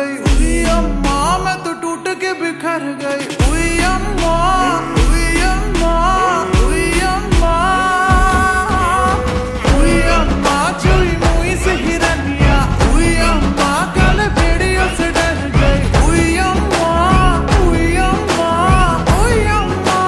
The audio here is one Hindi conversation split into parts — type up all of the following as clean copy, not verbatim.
गई। उई अम्मा मैं तो टूट के बिखर गई। उई अम्मा, उई अम्मा, उई अम्मा, उई अम्मा चुई मुई से हिरनिया। उई अम्मा काले भेड़ियों से डर गई। उई अम्मा, उई अम्मा, उई अम्मा।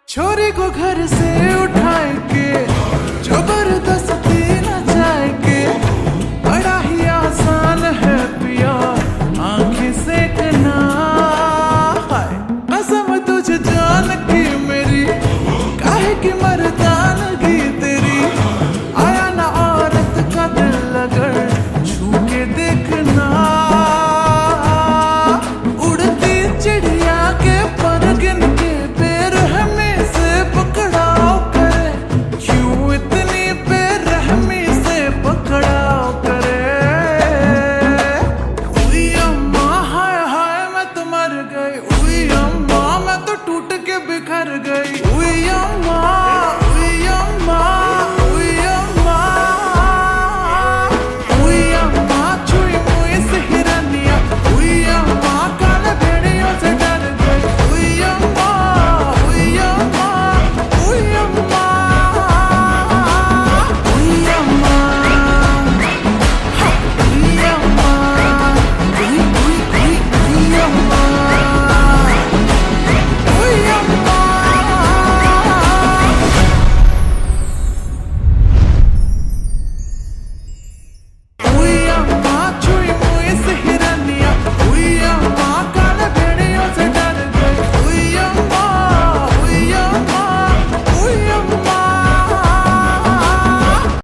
छोरी को घर से उठाए के जबरदस्ती न जाए के, बड़ा ही आसान है पिया आंखें सेकना। हाय कसम तुझे जान की मेरी, काहे की मरता